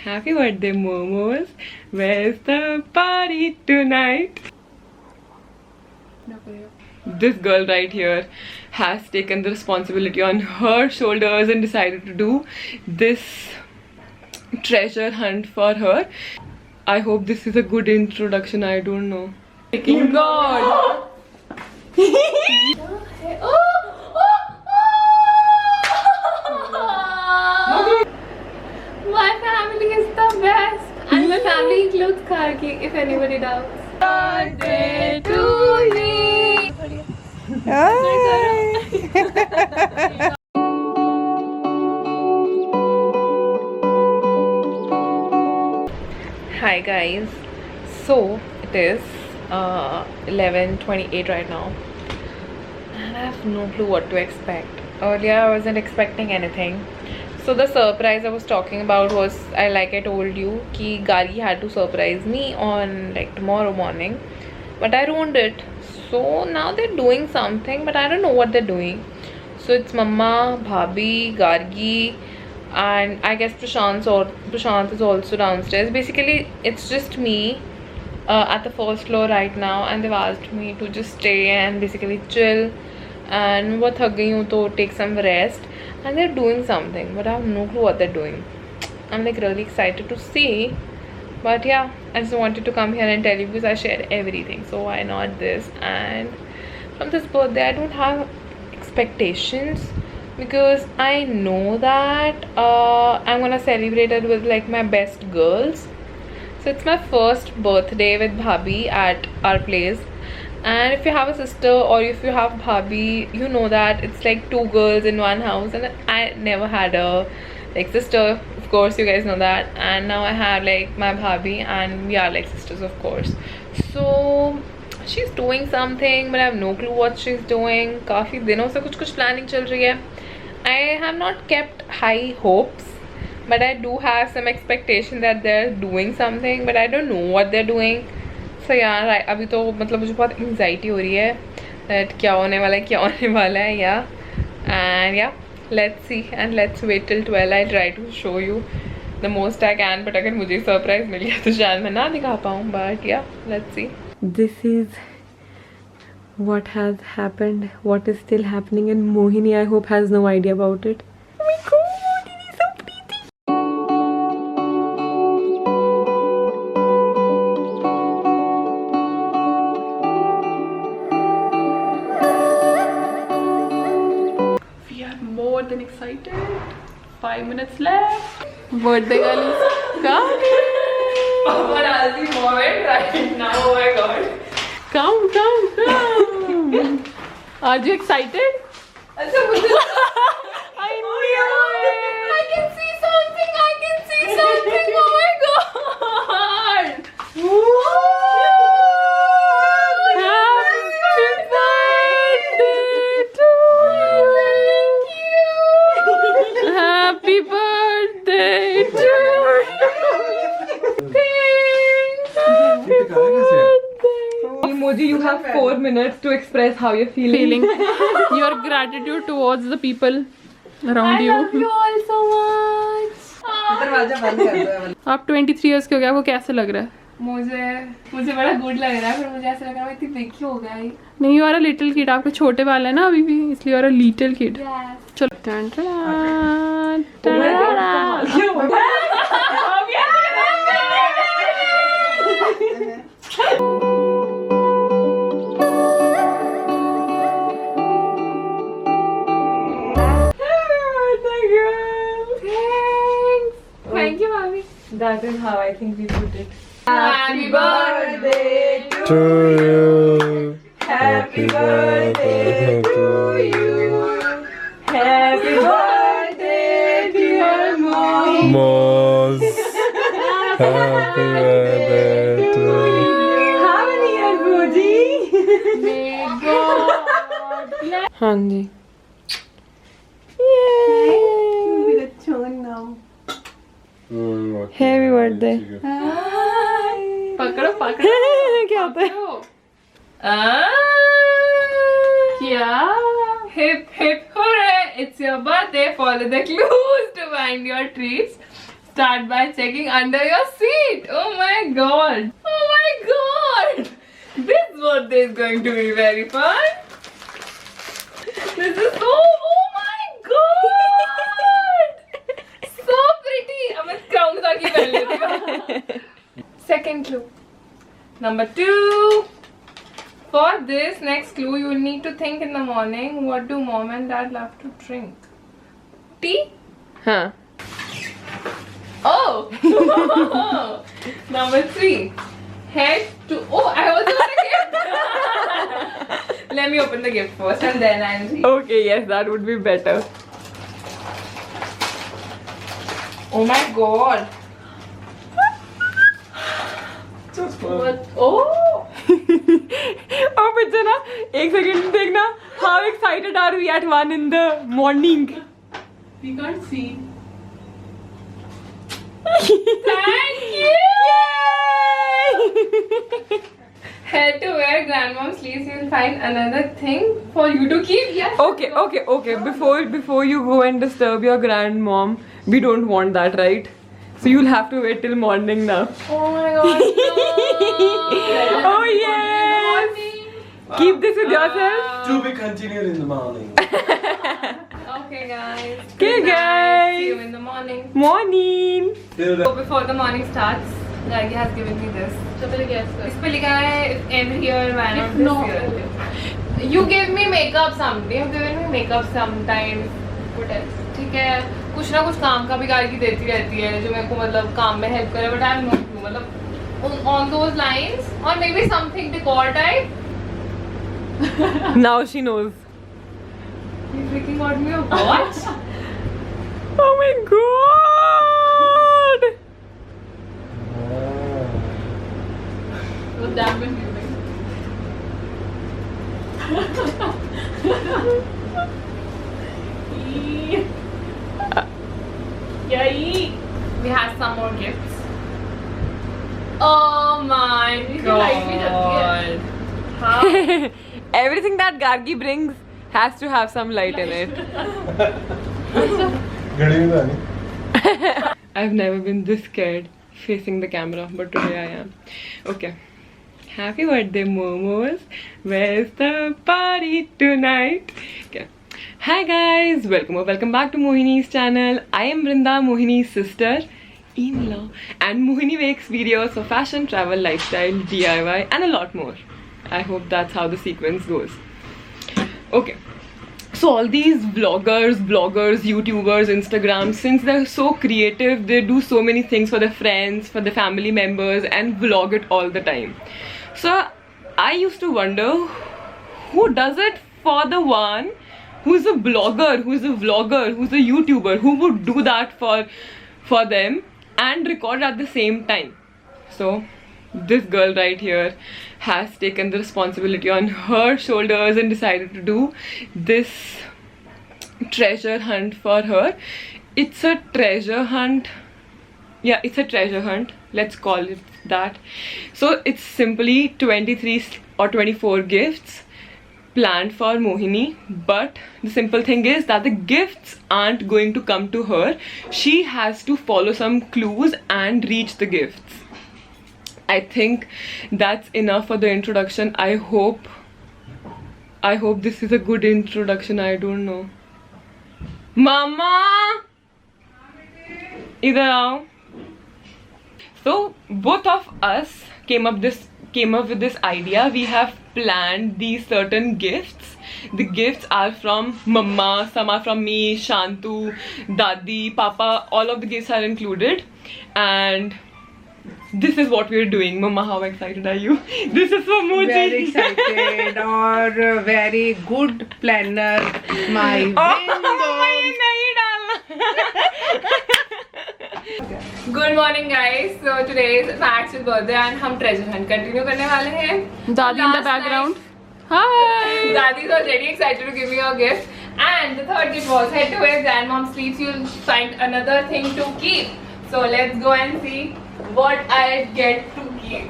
Happy birthday, Momos. Where's the party tonight? This girl right here has taken the responsibility on her shoulders and decided to do this treasure hunt for her. I hope this is a good introduction. I don't know. Thank God. My family is the best, and my family includes Karki, if anybody doubts. Birthday to you. Hi guys. So it is 11:28 right now, and I have no clue what to expect. Earlier I wasn't expecting anything. So the surprise I was talking about was, like I told you, कि Gari had to surprise me on like tomorrow morning, but I ruined it. So now they're doing something, but I don't know what they're doing. So it's Mama, Bhabhi, Gargi, and I guess Prashant is also downstairs. Basically it's just me at the first floor right now, and they've asked me to just stay and basically chill and बहुत थक गई हूँ तो take some rest. And they're doing something, but I have no clue what they're doing. I'm like really excited to see, but yeah, I just wanted to come here and tell you because I share everything, so why not this. And from this birthday I don't have expectations because I know that I'm gonna celebrate it with like my best girls. So it's my first birthday with Bhabhi at our place, and if you have a sister or if you have Bhabhi, you know that it's like two girls in one house, and I never had a like sister, of course you guys know that, and now I have like my Bhabhi and we are like sisters, of course. So she's doing something, but I have no clue what she's doing. काफी दिनों से कुछ planning चल रही है. I have not kept high hopes, but I do have some expectation that they're doing something, but I don't know what they're doing. So यार अभी तो मतलब मुझे बहुत anxiety हो रही है that क्या होने वाला है yeah. And yeah, let's see and let's wait till 12. I'll try to show you the most I can, but अगर मुझे surprise मिल गया तो शायद मैं ना दिखा पाऊँ, but yeah, let's see. This is what has happened, what is still happening, and Mohini I hope has no idea about it. Oh my god, it is so pretty. We are more than excited. 5 minutes left. Birthday girl is coming. Paparazzi moment right now. Oh my god. Come. Are you excited? I knew it. I can see something. Oh my god. Happy birthday to you. Happy birthday to you. Happy birthday. Emoji, you have 4 minutes to express how you're feeling. Your gratitude towards the people around you. I love you all so much. दरवाजा बंद कर दो. आप 23 years के हो गए, आपको कैसे लग रहा है? मुझे बड़ा गुड लग रहा है, पर मुझे ऐसा लग रहा है मैं इतनी बिग हो गई. नहीं, you are a little kid. आपके छोटे बाल है ना अभी भी, इसलिए you are a little kid. Yes. चलो. Thank you, Mommy. That is how I think we put it. Happy birthday to you. Happy birthday to you. Happy birthday, dear Mom. Happy birthday to you. How many years, Booji? May God bless. हाँ जी. Yay! It's showing now. Happy birthday. पकड़ो क्या होता है? क्या? Hip hip hooray! It's your birthday. Follow the clues to find your treats. start by checking under your seat. Oh my god. Oh my god. This birthday is going to be very fun. This is so. Oh my god. So pretty. अब मैं crown उतार के पहन लेती हूँ. Second clue. Number 2. For this next clue, you will need to think in the morning. What do mom and dad love to drink? Tea? Huh. Oh! Number 3. Head to. Oh, I also got a gift! Let me open the gift first and then I'll read. Okay, yes, that would be better. Oh my god! What? Oh! Oh, बच्चा ना एक second देखना. How excited are we at 1 in the morning? We can't see. Thank you! Head to where grandmom sleeps, you'll find another thing for you to keep. Yes. Okay. Before you go and disturb your grandmom, we don't want that, right? So you'll have to wait till morning now. Oh my god. No. Oh yes. Keep this with yourself. To be continued in the morning. Okay guys. Okay, Good night. guys. See you in the morning. Morning. Till So before the morning starts, Gargi has given me this. इस पे लिखा है every year why not this year. You give me makeup someday. You given me makeup sometimes. What else? ठीक है. कुछ ना कुछ काम का भी गार्गी देती रहती है जो मेरे को मतलब काम में हेल्प करे. But I'm not मतलब on those lines or maybe something decor type. Now she knows. You freaking got me a watch? Oh my god. So damn confusing. We have some more gifts. Oh my god. How? Everything that Gargi brings has to have some light in it. I've never been this scared facing the camera, but today I am. Okay. Happy birthday, Momos. Where's the party tonight? Okay. Hi guys, welcome back to Mohini's channel. I am Brinda, Mohini's sister-in-law, and Mohini makes videos for fashion, travel, lifestyle, DIY, and a lot more. I hope that's how the sequence goes. Okay. So all these vloggers, YouTubers, Instagram, since they're so creative, they do so many things for their friends, for their family members, and vlog it all the time. So I used to wonder who does it for the one who's a blogger, who's a vlogger, who's a YouTuber, who would do that for them and record at the same time. So this girl right here has taken the responsibility on her shoulders and decided to do this treasure hunt for her. It's a treasure hunt. Yeah, it's a treasure hunt. Let's call it that. So it's simply 23 or 24 gifts planned for Mohini, but the simple thing is that the gifts aren't going to come to her. She has to follow some clues and reach the gifts. I think that's enough for the introduction. I hope this is a good introduction. I don't know. Mama, idhar aao. So both of us came up with this idea. We have planned these certain gifts. The gifts are from Mama, some are from me, Shantu, Dadi, Papa. All of the gifts are included, and this is what we're doing. Mama, how excited are you? This is for Moji. Very excited or very good planner. My Good morning guys. So today is Max's birthday and हम treasure hunt continue करने वाले हैं. Dadi in the Last background. night, Hi. Dadi is already excited to give me a gift. And the third gift was head to where grandmom sleeps. You'll find another thing to keep. So let's go and see what I get to keep.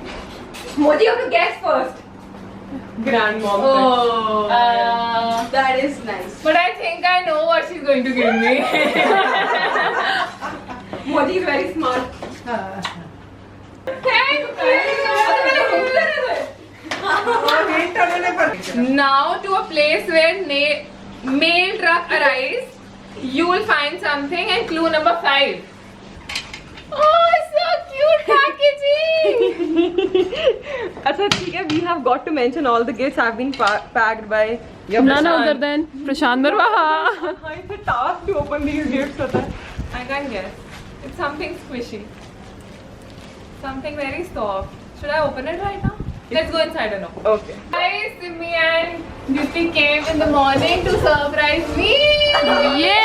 Moji, you have to guess first. Grandmom. Oh, that is nice. but I think I know what she's going to give me. Moji is very smart. Thank you. Now to a place where mail truck arrives, you will find something, and clue number 5. Oh, so cute packaging. अच्छा ठीक है, we have got to mention all the gifts have been packed by None other than Prashant Narwaha. it's a task to open these gifts होता है. I can't guess. It's something squishy. Something very soft. Should I open it right now? Let's go inside and know. Okay. Guys, Simi and Beauty came in the morning to surprise me. Yay!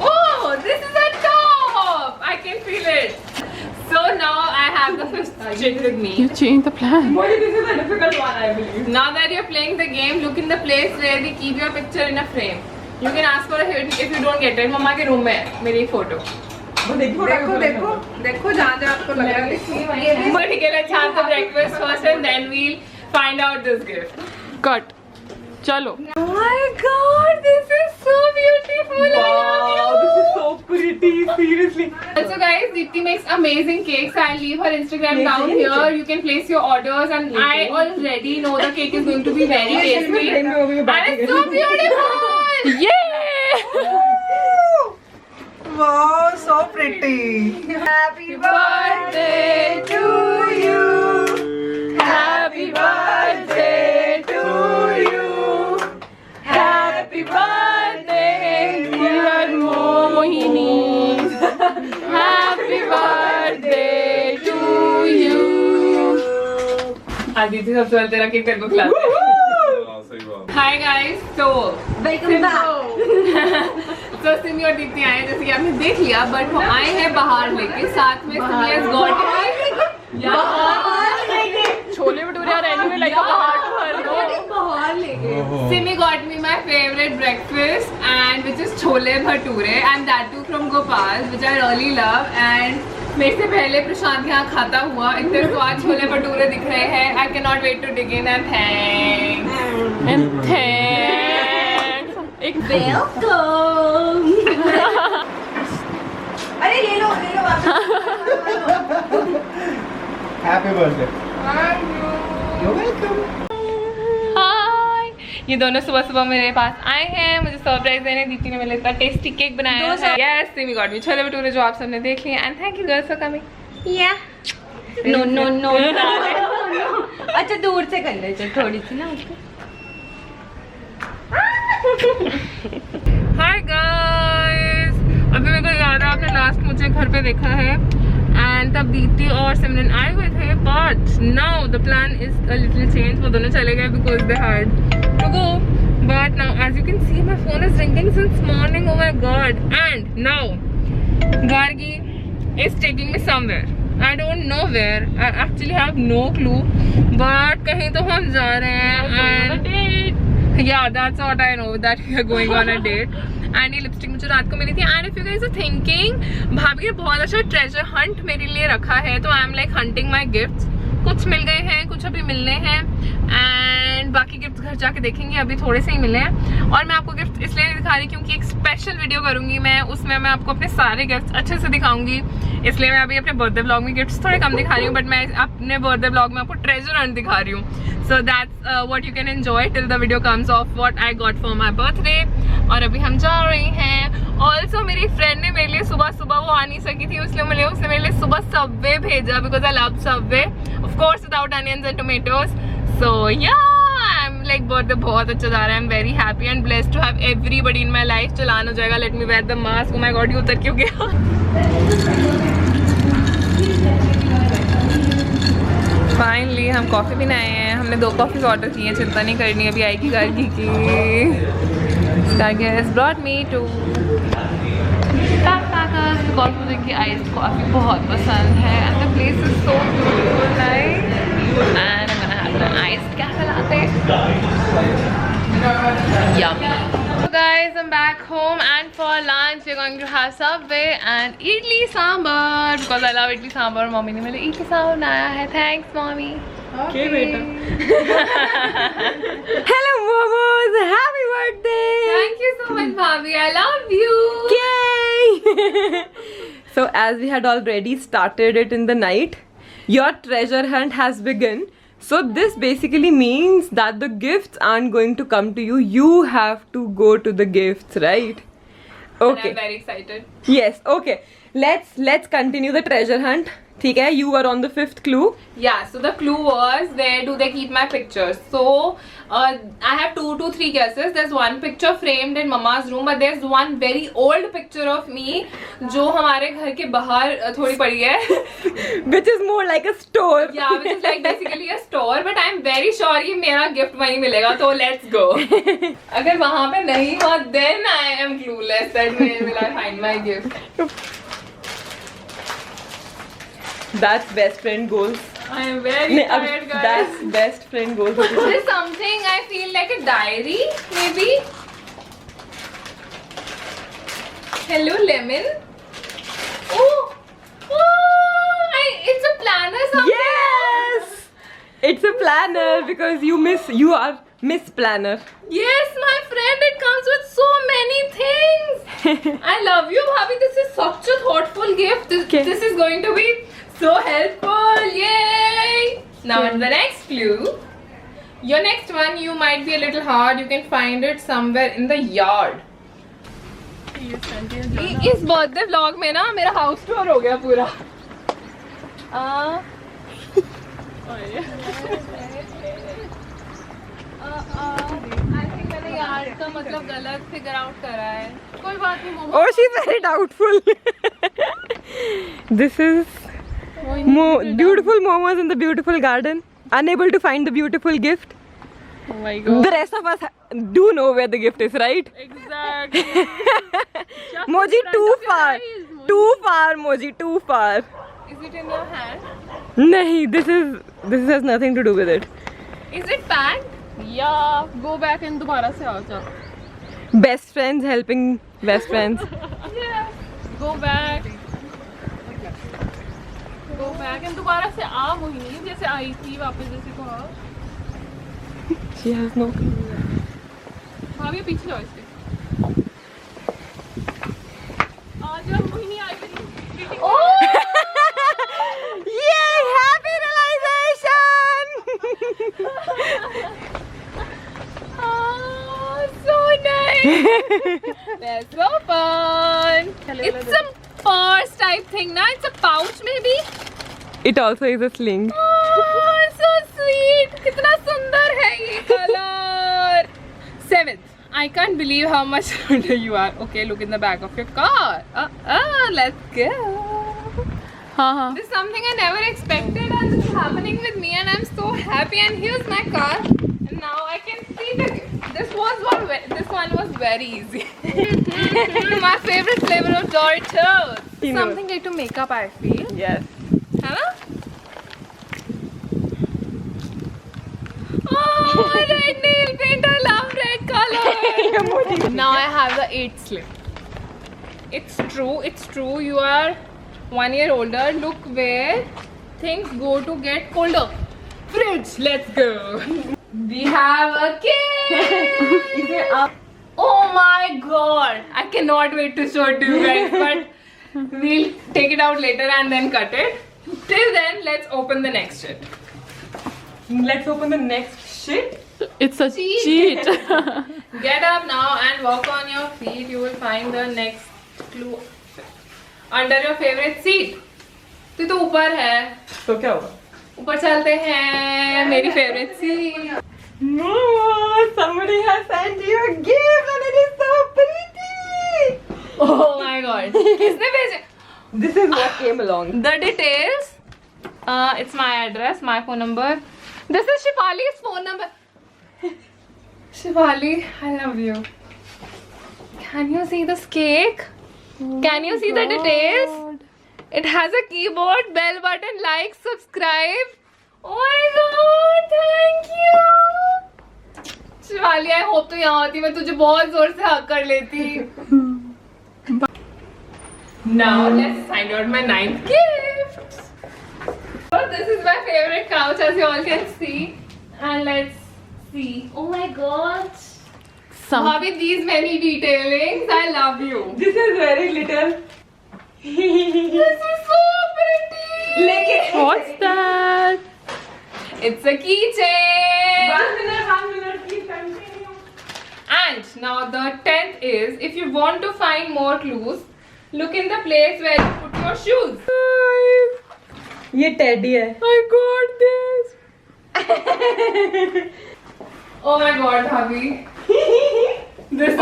Oh, this is a top! I can feel it. So now I have the 5th chick with me. You changed the plan. Boy, this is a difficult one, I believe. Now that you're playing the game, look in the place where we keep your picture in a frame. You can ask for a hint if you don't get it. Mama के room में है मेरी photo. देखो देखो देखो जहाँ जहाँ आपको लग रहा है ठीक है, let's have the breakfast first and then we'll find out this gift. Cut. Chalo. Oh my god, this is so beautiful. Wow, this is so pretty, seriously. Also guys, Deepti makes amazing cakes. I'll leave her Instagram down here. You can place your orders and I already know the cake is going to be very tasty. And it's so beautiful. Yay! Wow, so pretty. Happy birthday to you. Happy birthday to you. Happy birthday, dear Mohini. Happy birthday to you. Aditi सबसे पहले तेरा cake तेरे को खिलाते हैं. Hi guys, so Welcome back. तो सिमी और दीप्ति आए हैं, जैसे कि आपने देख लिया, बट वो आए हैं बाहर लेके. साथ में Simi has got chole bhature are anyway like a part of her. Simi got me my favorite breakfast and which is chole bhature and that too from Gopal, which I really love. And मेरे से पहले प्रशांत यहाँ खाता हुआ इतने स्वाद छोले भटूरे दिख रहे हैं. I cannot wait to dig in and thanks. And thanks. एक Welcome. अरे ले लो वापस. Happy birthday. You're welcome. हाय, ये दोनों सुबह सुबह मेरे पास आए हैं मुझे सरप्राइज देने. दीदी ने मेरे लिए इतना टेस्टी केक बनाया है. Yes, Simi got me chole bhature जो आप सबने देख लिए. And thank you girls for coming. No, no, no. अच्छा दूर से कर ले थोड़ी सी ना उसको. हाय गाइस, अभी मेरे को याद है आपने लास्ट मुझे घर पे देखा है एंड तब दीप्ति और सिमरन आए हुए थे. But now the plan is a little change. वो दोनों चले गए because they had to go. But now as you can see my phone is ringing since morning. Oh my God. And now Gargi is taking me somewhere. I don't know where. I actually have no clue. But कहीं तो हम जा रहे हैं. And yeah, that's what I know, that we are going on a date. And ये lipstick मुझे रात को मिली थी. And if you guys are thinking, भाभी ने बहुत अच्छा treasure hunt मेरे लिए रखा है. तो I am like hunting my gifts. कुछ मिल गए हैं, कुछ अभी मिलने हैं. एंड बाकी गिफ्ट घर जाके देखेंगे. अभी थोड़े से ही मिले हैं. और मैं आपको गिफ्ट इसलिए नहीं दिखा रही क्योंकि एक स्पेशल वीडियो करूंगी मैं. उसमें मैं आपको अपने सारे गिफ्ट अच्छे से दिखाऊंगी. इसलिए मैं अभी अपने बर्थडे ब्लॉग में गिफ्ट्स थोड़े कम दिखा रही हूँ. बट मैं अपने बर्थडे ब्लॉग में आपको ट्रेजर हंट दिखा रही हूँ. So that's what you can enjoy till the video comes of what I got for my birthday. और अभी हम जा रहे हैं. ऑल्सो मेरी फ्रेंड ने मेरे लिए सुबह सुबह वो आ नहीं सकी थी, इसलिए मैंने उसने मेरे लिए सुबह सबवे भेजा because I love Subway of course without onions and tomatoes. So yeah I am like birthday बहुत अच्छा जा रहा है. I am very happy and blessed to have everybody in my life. चलान हो जाएगा. Let me wear the mask. Oh my God, ये उतर क्यों गया? फाइनली हम कॉफ़ी पीने आए हैं. हमने 2 कॉफ़ीज ऑर्डर की हैं. चिंता नहीं करनी, अभी आएगी गार्गी की. Gargi has brought me to backpackers because मुझे की आइस्ड कॉफ़ी बहुत पसंद है. And the place is so beautiful nice. And I am gonna have the iced cafe latte. Yummy. So guys, I'm back home and for lunch we're going to have Subway and idli sambar because I love idli sambar. Mommy ने मेरे लिए idli sambar बनाया है. Thanks mommy. Okay बेटा. Hello momos. Rose, happy birthday! Thank you so much, Bhabhi. I love you. Yay! So as we had already started it in the night, your treasure hunt has begun. So this basically means that the gifts aren't going to come to you. You have to go to the gifts, right? And Okay. I'm very excited. Yes. Okay. Let's continue the treasure hunt. ठीक है? You were on the 5th clue. Yeah, so the clue was, where do they keep my pictures? So I have 2 to 3 guesses. There's one picture framed in Mama's room, but there's one very old picture of me जो हमारे घर के बाहर थोड़ी पड़ी है. Which is more like a store. Yeah, which is like basically a store, but I'm very sure कि मेरा gift वहीं मिलेगा, तो let's go. अगर वहाँ पे नहीं हुआ, then I am clueless that where will I find my gift. That's best friend goals. I am very नहीं, अब tired, guys. that's best friend goals. This is something I feel like a diary, maybe. Hello, lemon. Oh, it's a planner. Something. Yes! It's a planner because you are Miss Planner. Yes, my friend. It comes with so many things. I love you, Bhabhi. This is such a thoughtful gift. This is going to be so helpful. Yay! Now the next clue. Your next one, you might be a little hard. You can find it somewhere in the yard. इस birthday vlog में ना मेरा house tour हो गया पूरा. I think मैंने yard का मतलब गलत फिगर आउट करा है. कोई बात नहीं. Momo. Oh, she's very doubtful. This is beautiful momos in the beautiful garden. Unable to find the beautiful gift. Oh my god. The rest of us do know where the gift is, right? Exactly. Moji, too far. Too far, Moji, too far. Is it in your hand? Nahi, this has nothing to do with it. Is it packed? Yeah, go back and दोबारा से आओ जाओ. Best friends helping best friends. Yes. Go back. Go back and दोबारा से आ मोहिनी जैसे आई थी वापस जैसे को आओ. She has no. भाभी पीछे जाओ इसके. आ जाओ मोहिनी आई मेरी. Yay! Happy realization! Oh, so nice. That's so fun. It's a purse type thing, na? It's a pouch maybe. It also is a sling. Oh, so sweet. कितना सुंदर है ये color. 7th. I can't believe how much older you are. Okay, look in the back of your car. Let's go. This is something I never expected, and this is happening with me, and I'm so happy. And here's my car, and now I can see the gift. This one was very easy. My favorite flavor of Doritos. Something like to make up, I feel. Yes. Huh? Oh, red nail paint. I love red color. Now I have the 8th slip. It's true. You are 1 year older. Look where things go to get colder. Fridge. Let's go. We have a cake. Oh my god. I cannot wait to show it to you guys. But we'll take it out later and then cut it. Till then, let's open the next shit. Let's open the next shit. It's a Cheat. Get up now and walk on your feet. You will find the next clue under your favorite seat. तो ऊपर है. तो क्या होगा? ऊपर चलते हैं. मेरी favorite seat. No, somebody has sent you a gift and it is so pretty. Oh my god. किसने भेजे? This is what came along. The details. It's my address, my phone number. This is Shivali's phone number. Shivali, I love you. Can you see this cake? Can you see the details? It has a keyboard, bell button, like, subscribe. Oh my god, thank you. Shivali, I hope तू यहाँ होती, मैं तुझे बहुत जोर से हक कर लेती. Now let's find out my 9th gift. So this is my favorite couch, as you all can see. And let's see. Oh my god. Bhabhi, these many detailings. I love you. This is very little. This is so pretty. What's that? It's a keychain. 1 minute, please continue. And now the 10th is, if you want to find more clues, look in the place where you put your shoes. ये teddy है. I got this. Oh my god, Bhabhi. This is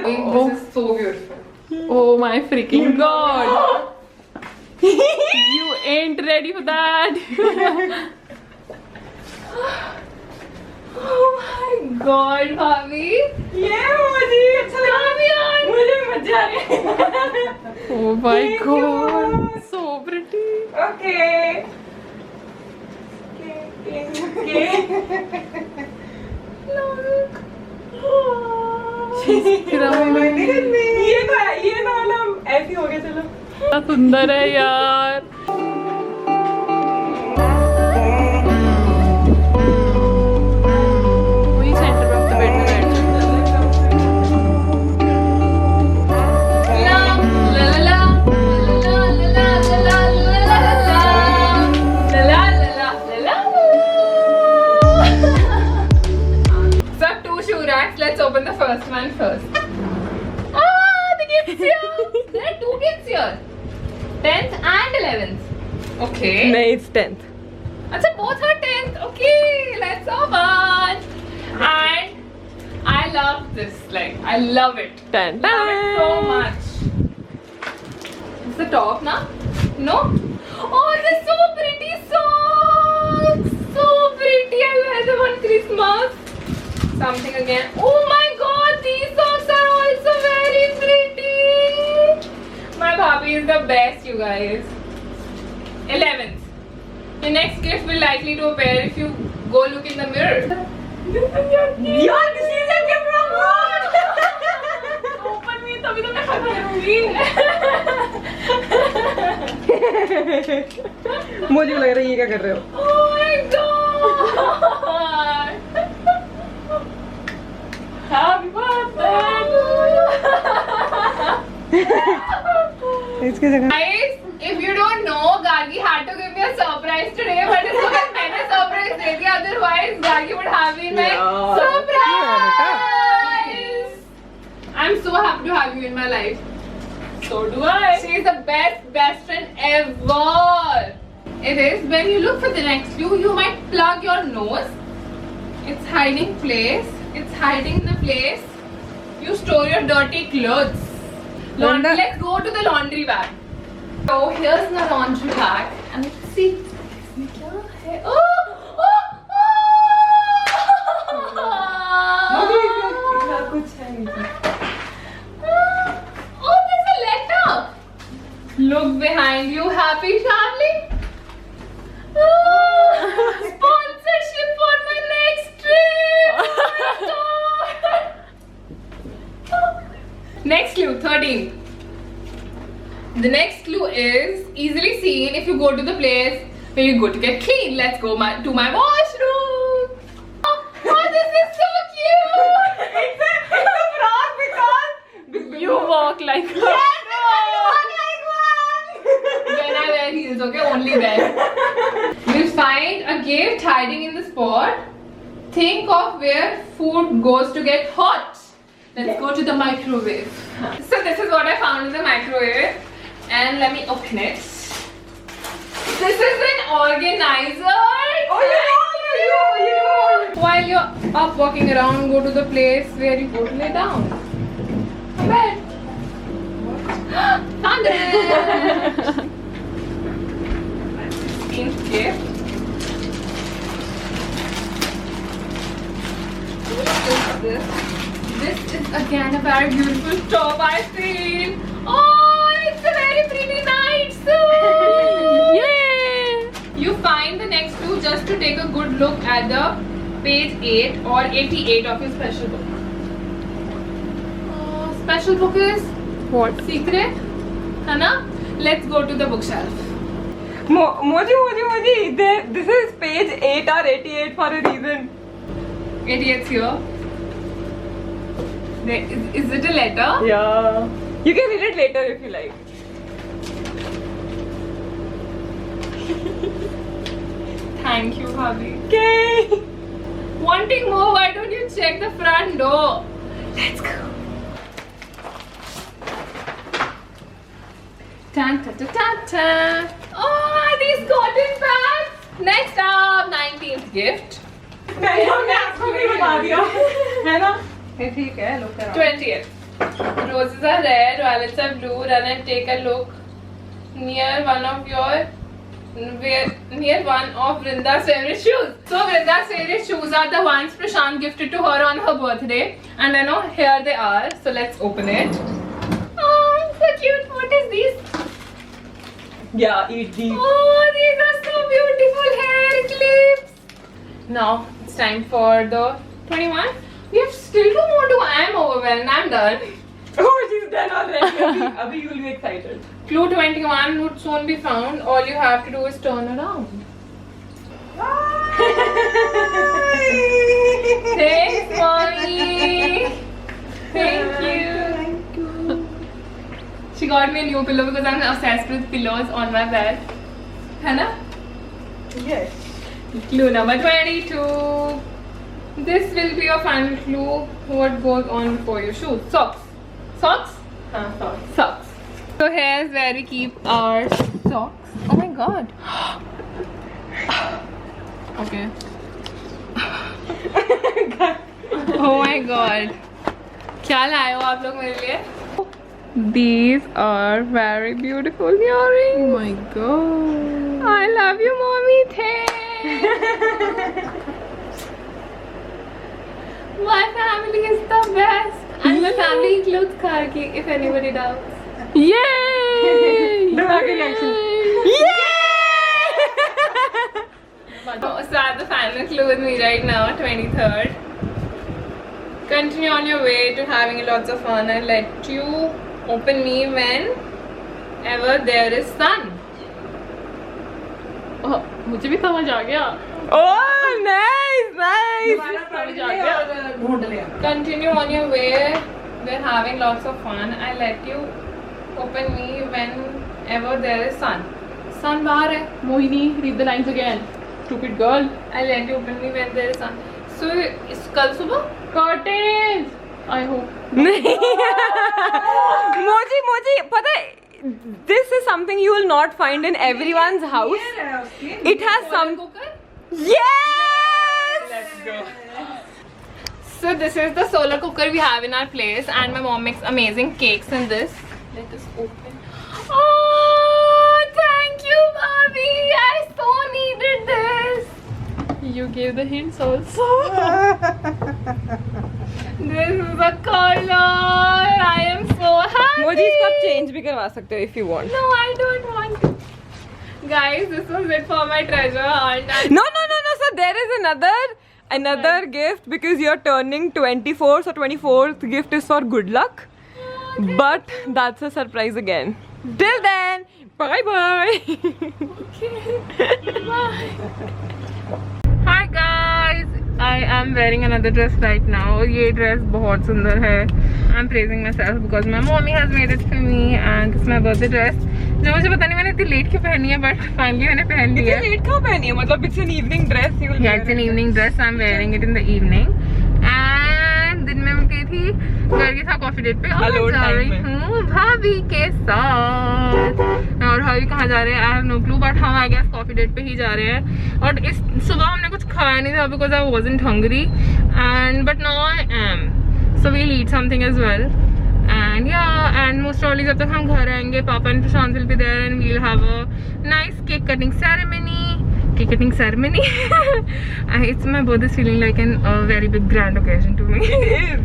This is so beautiful. Oh my freaking god. You ain't ready for that. Oh my god, Bhabhi. ये मुझे अच्छा लगा. मुझे मजा आ रही है. Oh my god. So pretty. Okay. ये तो मतलब ऐसे हो गया. चलो. कितना सुंदर है यार. वही सेंटर पे अपने बेड में बैठ. La la la la la la la la la la la. So 2 shoe racks. Let's open the first one first. The gifts here. There are 2 gifts here. 10th and 11th. Okay. नहीं, it's 10th. Achha, both are 10th. Okay, let's open. And I love this. Like, I love it. 10. Love it so much. It's the top now? No? Oh, this is so pretty socks. So pretty. I wear them on Christmas. Something again. Oh my god, these socks are also very pretty. My Bhabhi is the best, you guys. 11th. Your next gift will likely to appear if you go look in the mirror. यार, this is a gift from God. Open me, तभी तो मैं करूँगी. मुझे लग रहा है ये क्या कर रहे हो. Oh my god! Happy birthday! इसके जगह. Guys, if you don't know, Gargi had to give me a surprise today, but it's because मैंने surprise दे दिया. Otherwise, Gargi would have been my Yeah. surprise. I'm so happy to have you in my life. So do I. She is the best friend ever. It is. When you look for the next clue, you might plug your nose. It's hiding place. It's hiding the place you store your dirty clothes. Nanda- Let's go to the laundry bag. So here's the laundry bag, and let's see. इसमें क्या है? Oh! कुछ है नहीं. Oh, there's a letter. Look behind you, happy traveling. Sponsorship for my next trip. Oh my God. Next clue, 13. The next clue is easily seen if you go to the place where you go to get clean. Let's go to my washroom. Oh, this is so cute. It's a frog because You walk like a When I wear heels, okay? Only then. You'll find a gift hiding in the spot. Think of where food goes to get hot. Let's go to the microwave. So this is what I found in the microwave. And let me open it. This is an organizer. Oh, you know. While you're up walking around, go to the place where you go to lay down. A bed. Found it. Pink gift. What is this? This is again a very beautiful top I've seen. Oh, it's a very pretty night suit. Yay! You find the next clue just to take a good look at the page 8 or 88 of your special book. Special book is What? secret, Hana? Let's go to the bookshelf. Moji, this is page 8 or 88 for a reason. Idiots here. Is it a letter? Yeah. You can read it later if you like. Thank you, Bhabhi. Okay. Wanting more, why don't you check the front door? Let's go. Tan ta ta ta ta. Oh, these cotton bags. Next up, 19th gift. मैंने हमने आपको भी बता दिया है ना? ठीक है, look around. 20th. Roses are red, violets are blue. Run and take a look near one of Vrinda's favorite shoes. So Vrinda's favorite shoes are the ones Prashant gifted to her on her birthday, and I know here they are. So let's open it. Oh, so cute. What is this? Yeah, eat these. Oh, these are so beautiful hair clips. Now it's time for the 21. We have still 2 more to. I am overwhelmed. I'm done. Oh, she's done already. Abhi you will be excited. Clue 21 would soon be found. All you have to do is turn around. Thanks, mommy. Thank you. She got me a new pillow because I'm obsessed with pillows on my bed. Hannah? Yes. Clue number 22. This will be your final clue. What goes on before your shoes? Socks. Socks? Socks. So here's where we keep our socks. Oh my god. Okay. Oh my god. क्या लाए हो आप लोग मेरे लिए? These are very beautiful earrings. Oh my god. I love you, mommy. Thanks. My family is the best. And my family includes Karki, if anybody doubts. Yay! Dramatic reaction. So at the final clue with me right now, 23rd. Continue on your way to having lots of fun and let you open me whenever there is sun. Oh, मुझे भी समझ आ गया. Oh, nice, nice. समझ आ गया. Continue on your way. We're having lots of fun. I let you open me whenever there is sun. Sun बाहर है. Mohini, read the lines again. Stupid girl. I let you open me when there is sun. So इस कल सुबह? Curtains. I hope. Moji, पता है, this is something you will not find in everyone's house. It has some. Cooker? Yes. Let's go. So this is the solar cooker we have in our place, and my mom makes amazing cakes in this. Let us open. Oh, thank you, Bobby. I so needed this. You gave the hints also. This is the color. I am so happy. मोजी इसको आप change भी करवा सकते हो if you want. No, I don't want to. Guys, this was it for my treasure hunt. No. So there is another gift because you're turning 24. So 24th gift is for good luck. But that's a surprise again. Till then, bye bye. Bye. Hi guys, I am wearing another dress right now. ये dress बहुत सुंदर है. I'm praising myself because my mommy has made it for me and it's my birthday dress. जो मुझे पता नहीं मैंने इतनी लेट क्यों पहनी है, but finally मैंने पहन ली है. लेट क्यों पहनी है? मतलब it's an evening dress. You will Yeah, it's an evening dress. I'm wearing it in the evening. And दिन में मैं गई थी घर के साथ कॉफी डेट पे और Alone जा time रही में. हूँ भाभी के साथ. और भाभी कहाँ जा रहे हैं? I have no clue, but हम I guess कॉफी डेट पे ही जा रहे हैं. और इस सुबह हमने कुछ खाया नहीं था because I wasn't hungry, but now I am. So we'll eat something as well. And yeah, and most probably जब तक हम घर आएंगे, Papa and Prashant will be there and we'll have a nice cake cutting ceremony. It's my birthday feeling like a very big grand occasion to me. It is.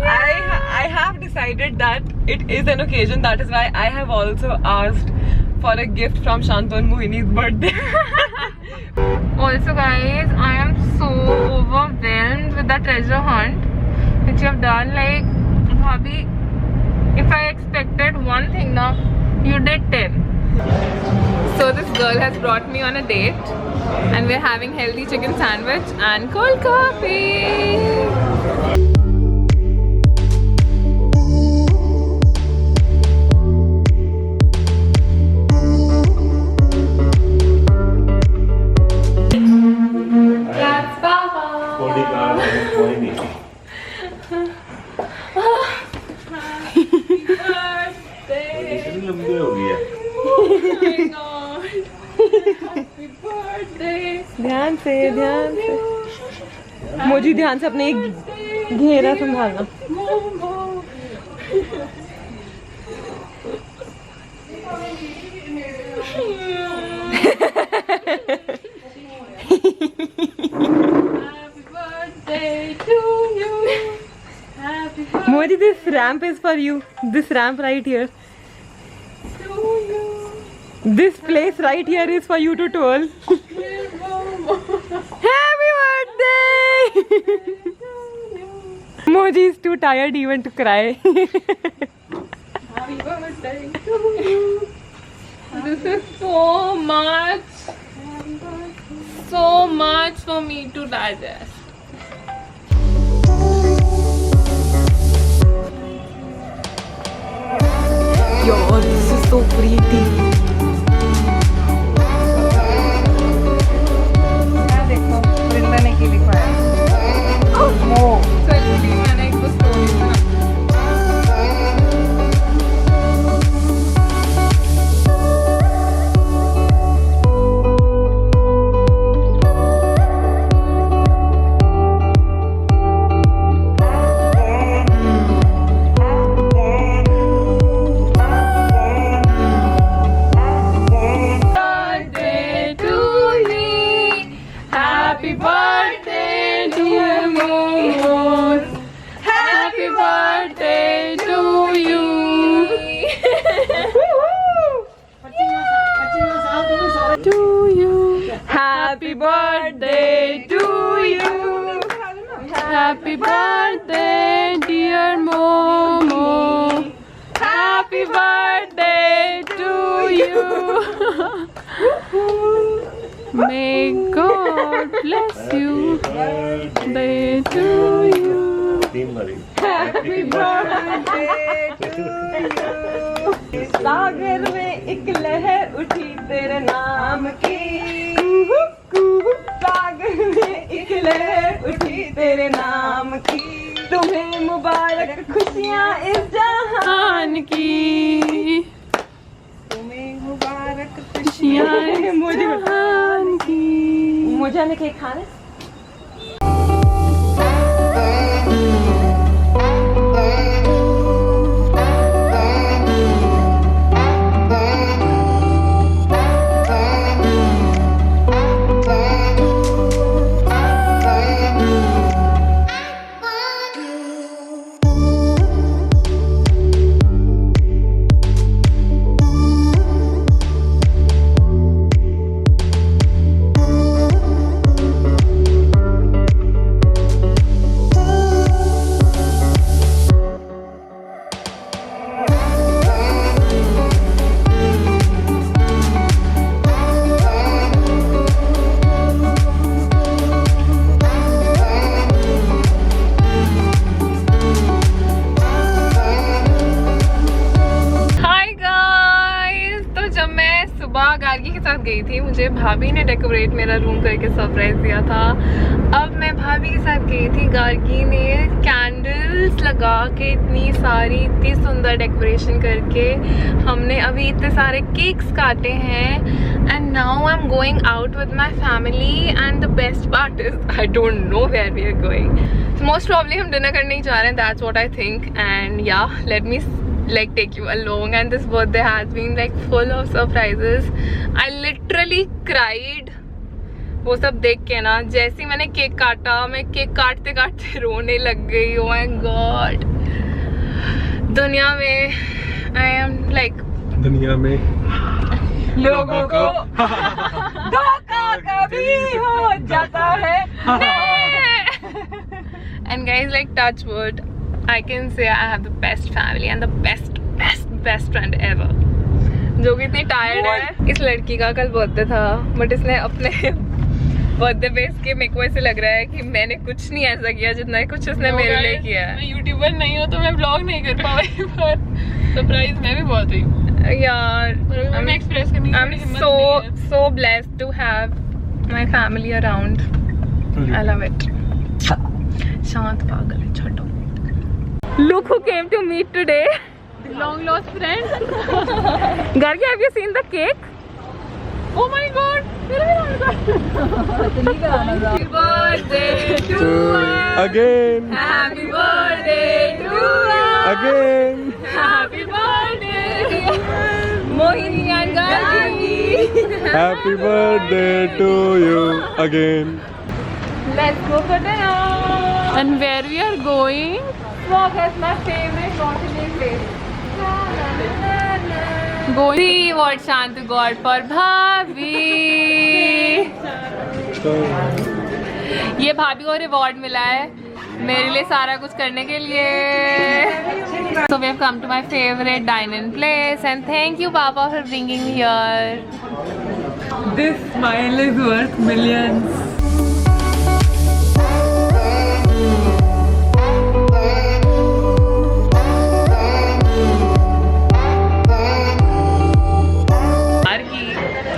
I have decided that it is an occasion. That is why I have also asked for a gift from Shantanu and Mohini's birthday. Also guys, I am so overwhelmed with the treasure hunt which you have done. Like, Bhabhi, if I expected one thing now, you did 10. So this girl has brought me on a date and we're having healthy chicken sandwich and cold coffee. लंबी हो गई है। ध्यान से मोजी, ध्यान से अपने घेरा संभालना। Moji, this ramp is for you. This ramp right here. This place right here is for you to twirl. Happy birthday! Moji is too tired even to cry. Happy birthday to you. This is so much for me to digest. Yo, this is so pretty. Happy birthday to you. Happy birthday, dear Momo. Happy birthday to you. May God bless you. Birthday to you. Happy birthday to you. सागर में एक लहर उठी तेरे नाम की। सागर में एक लहर उठी तेरे नाम की। तुम्हें मुबारक खुशियाँ इस जहान की। तुम्हें मुबारक खुशियाँ इस जहान की। मुझे ने केक खाना? गई थी, मुझे भाभी ने डेकोरेट मेरा रूम करके सरप्राइज दिया था। अब मैं भाभी के साथ गई थी, गार्गी ने कैंडल्स लगा के इतनी सारी इतनी सुंदर डेकोरेशन करके हमने अभी इतने सारे केक्स काटे हैं and now I am going out with my family and the best part is I don't know where we are going. Most probably हम डिनर करने ही जा रहे हैं, that's what I think and yeah let me like take you along and this birthday has been like full of surprises. I literally cried वो सब देख के ना। जैसे ही मैंने केक काटा मैं केक काटते काटते रोने लग गई। Oh my god, दुनिया में I am like दुनिया में लोगों को धोखा कभी हो जाता है। And guys, like touch wood, I can say I have the best family and the best friend ever. जो कि इतनी टायर्ड है। इस लड़की का कल बर्थडे था बट इसने अपने बर्थडे पे इसके मेरे को ऐसे लग रहा है कि मैंने कुछ नहीं ऐसा किया जितना कुछ उसने मेरे लिए किया है। मैं यूट्यूबर नहीं हूँ तो मैं ब्लॉग नहीं कर पाई पर सरप्राइज मैं भी बहुत हुई यार। मैं एक्सप्रेस करने की I'm हिम्मत so नहीं है। so blessed to have my family around. I love it. शांत पागल है छोटो। Look who came to meet today. Long lost friend. Gargi, have you seen the cake? Oh my god. Happy birthday to Again. Happy birthday to Again. Happy birthday Mohini and Gargi. Happy birthday to you again. Let's go for dinner. And where we are going? Vlog has my favorite North place. Going. See what Shantu got for Bhabhi. ये भाभी को reward मिला है मेरे लिए सारा कुछ करने के लिए. So we have come to my favorite dine-in place and thank you Papa for bringing me here. This smile is worth millions.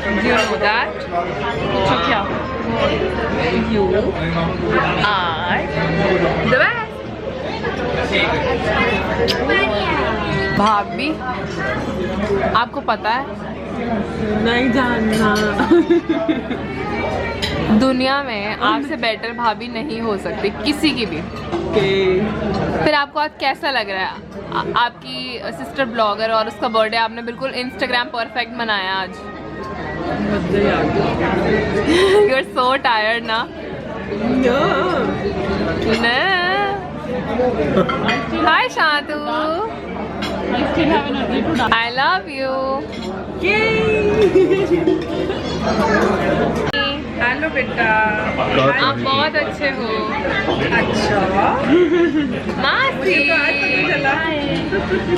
Do you know that? Chukya. You are the best. भाभी आपको पता है नहीं जानना. दुनिया में आपसे better भाभी नहीं हो सकती किसी की भी. फिर आपको आज कैसा लग रहा है? आपकी सिस्टर ब्लॉगर और उसका बर्थडे आपने बिल्कुल इंस्टाग्राम परफेक्ट मनाया आज. यू आर सो टायर्ड ना. Hi Shantu. I love you. Hello बेटा. आप बहुत अच्छे हो. अच्छा. मासी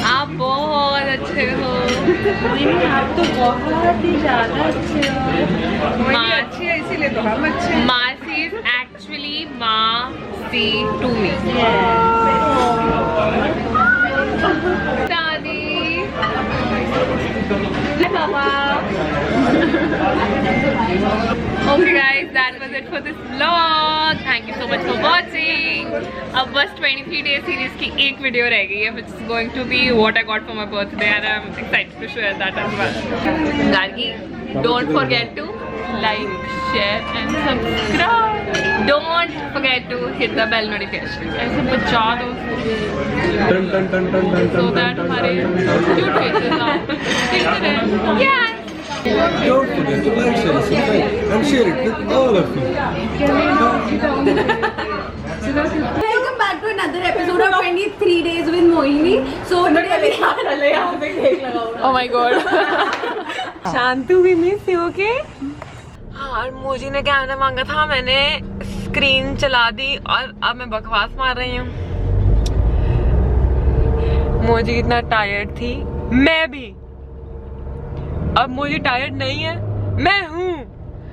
आप बहुत अच्छे हो. आप तो बहुत ही ज्यादा अच्छे हो. माँ अच्छी है इसीलिए तो हम अच्छे हैं. मासी इज एक्चुअली मासी टू मी. दादी. Hi Papa. Okay guys, that was it for this vlog. Thank you so much for watching. अब बस 23 day series की एक वीडियो रह गई है which is going to be what I got for my birthday and I'm excited to share that as well. Gargi, don't forget to like, share and subscribe. Don't forget to hit the bell notification. ऐसे बचा दो Dun, dun, dun, dun, dun, so dun, that dun, हमारे dun, dun, cute faces are दिखते रहे. Yes. Don't forget to like, share, subscribe, and share it with all of you. Welcome back to another episode of 23 Days with Mohini. So today we Oh my god. शांतु भी miss you. Okay. हाँ, और मोजी ने camera मांगा था, मैंने screen चला दी और अब मैं बकवास मार रही हूँ. मोजी इतना टायर्ड थी, मैं भी. अब मोजी टायर्ड नहीं है, मैं हूँ.